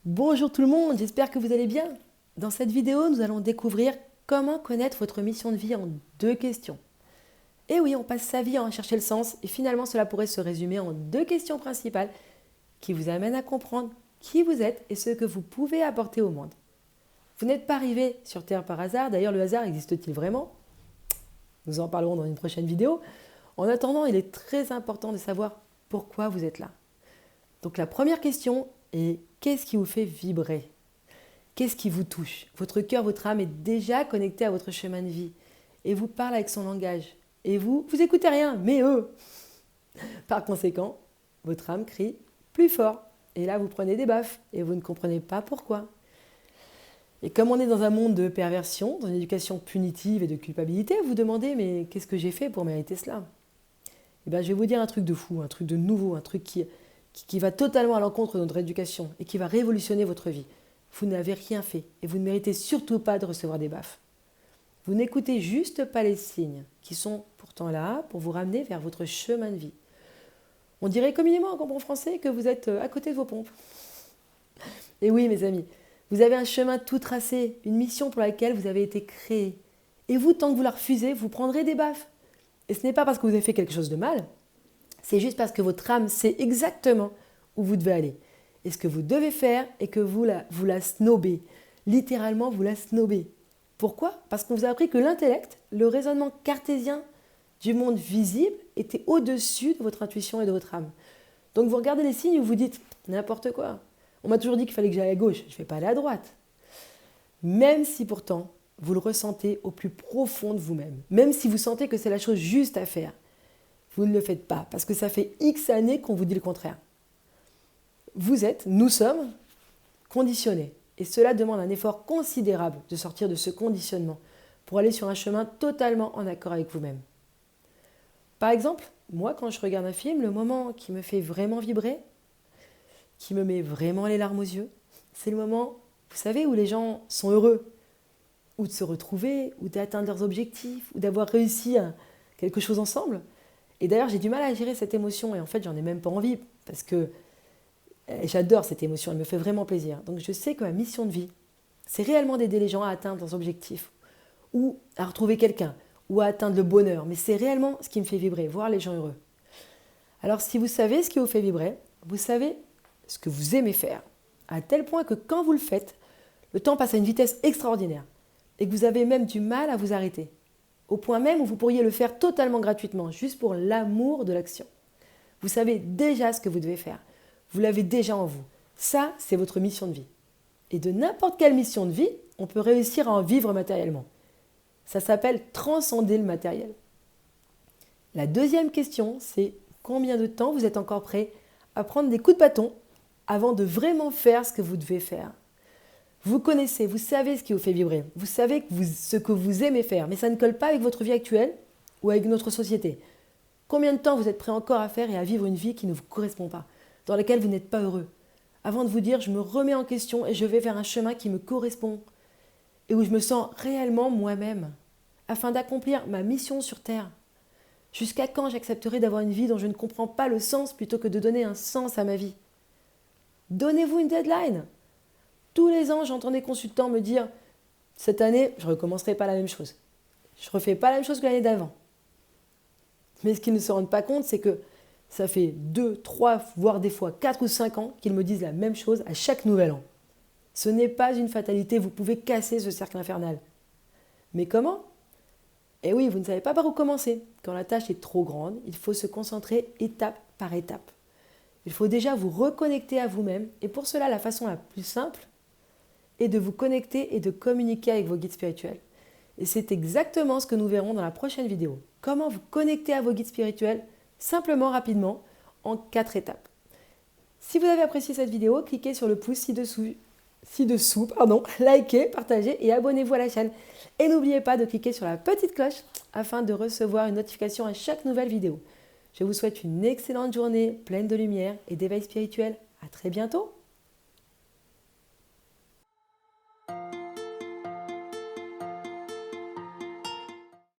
Bonjour tout le monde, j'espère que vous allez bien. Dans cette vidéo, nous allons découvrir comment connaître votre mission de vie en 2 questions. Et oui, on passe sa vie à en chercher le sens et finalement cela pourrait se résumer en 2 questions principales qui vous amènent à comprendre qui vous êtes et ce que vous pouvez apporter au monde. Vous n'êtes pas arrivé sur Terre par hasard, d'ailleurs le hasard existe-t-il vraiment? Nous en parlerons dans une prochaine vidéo. En attendant, il est très important de savoir pourquoi vous êtes là. Donc la première question est qu'est-ce qui vous fait vibrer? Qu'est-ce qui vous touche? Votre cœur, votre âme est déjà connecté à votre chemin de vie et vous parle avec son langage. Et vous écoutez rien, mais eux. Par conséquent, votre âme crie plus fort. Et là, vous prenez des baffes et vous ne comprenez pas pourquoi. Et comme on est dans un monde de perversion, dans une éducation punitive et de culpabilité, vous demandez mais qu'est-ce que j'ai fait pour mériter cela? Eh bien, je vais vous dire un truc de fou, un truc de nouveau, un truc qui va totalement à l'encontre de notre éducation et qui va révolutionner votre vie. Vous n'avez rien fait et vous ne méritez surtout pas de recevoir des baffes. Vous n'écoutez juste pas les signes qui sont pourtant là pour vous ramener vers votre chemin de vie. On dirait communément en bon français que vous êtes à côté de vos pompes. Et oui, mes amis, vous avez un chemin tout tracé, une mission pour laquelle vous avez été créé. Et vous, tant que vous la refusez, vous prendrez des baffes. Et ce n'est pas parce que vous avez fait quelque chose de mal, c'est juste parce que votre âme sait exactement où vous devez aller. Et ce que vous devez faire est que vous la snobez. Littéralement, vous la snobez. Pourquoi? Parce qu'on vous a appris que l'intellect, le raisonnement cartésien du monde visible, était au-dessus de votre intuition et de votre âme. Donc vous regardez les signes et vous dites n'importe quoi. On m'a toujours dit qu'il fallait que j'aille à gauche, je ne vais pas aller à droite. Même si pourtant, vous le ressentez au plus profond de vous-même. Même si vous sentez que c'est la chose juste à faire. Vous ne le faites pas parce que ça fait X années qu'on vous dit le contraire. Nous sommes conditionnés. Et cela demande un effort considérable de sortir de ce conditionnement pour aller sur un chemin totalement en accord avec vous-même. Par exemple, moi, quand je regarde un film, le moment qui me fait vraiment vibrer, qui me met vraiment les larmes aux yeux, c'est le moment, vous savez, où les gens sont heureux, ou de se retrouver, ou d'atteindre leurs objectifs, ou d'avoir réussi à quelque chose ensemble. Et d'ailleurs, j'ai du mal à gérer cette émotion, et en fait, j'en ai même pas envie, parce que j'adore cette émotion, elle me fait vraiment plaisir. Donc je sais que ma mission de vie, c'est réellement d'aider les gens à atteindre leurs objectifs, ou à retrouver quelqu'un, ou à atteindre le bonheur. Mais c'est réellement ce qui me fait vibrer, voir les gens heureux. Alors si vous savez ce qui vous fait vibrer, vous savez ce que vous aimez faire, à tel point que quand vous le faites, le temps passe à une vitesse extraordinaire, et que vous avez même du mal à vous arrêter, au point même où vous pourriez le faire totalement gratuitement, juste pour l'amour de l'action. Vous savez déjà ce que vous devez faire. Vous l'avez déjà en vous. Ça, c'est votre mission de vie. Et de n'importe quelle mission de vie, on peut réussir à en vivre matériellement. Ça s'appelle transcender le matériel. La deuxième question, c'est combien de temps vous êtes encore prêt à prendre des coups de bâton avant de vraiment faire ce que vous devez faire? Vous connaissez, vous savez ce qui vous fait vibrer, vous savez ce que vous aimez faire, mais ça ne colle pas avec votre vie actuelle ou avec notre société. Combien de temps vous êtes prêt encore à faire et à vivre une vie qui ne vous correspond pas, dans laquelle vous n'êtes pas heureux, avant de vous dire je me remets en question et je vais vers un chemin qui me correspond et où je me sens réellement moi-même, afin d'accomplir ma mission sur Terre? Jusqu'à quand j'accepterai d'avoir une vie dont je ne comprends pas le sens plutôt que de donner un sens à ma vie? Donnez-vous une deadline. Tous les ans, j'entends des consultants me dire « Cette année, je ne recommencerai pas la même chose. Je ne refais pas la même chose que l'année d'avant. » Mais ce qu'ils ne se rendent pas compte, c'est que ça fait 2, 3, voire des fois 4 ou 5 ans qu'ils me disent la même chose à chaque nouvel an. Ce n'est pas une fatalité, vous pouvez casser ce cercle infernal. Mais comment? Eh oui, vous ne savez pas par où commencer. Quand la tâche est trop grande, il faut se concentrer étape par étape. Il faut déjà vous reconnecter à vous-même et pour cela, la façon la plus simple est de vous connecter et de communiquer avec vos guides spirituels. Et c'est exactement ce que nous verrons dans la prochaine vidéo. Comment vous connecter à vos guides spirituels simplement, rapidement, en 4 étapes. Si vous avez apprécié cette vidéo, cliquez sur le pouce ci-dessous, likez, partagez et abonnez-vous à la chaîne. Et n'oubliez pas de cliquer sur la petite cloche afin de recevoir une notification à chaque nouvelle vidéo. Je vous souhaite une excellente journée pleine de lumière et d'éveil spirituel. À très bientôt!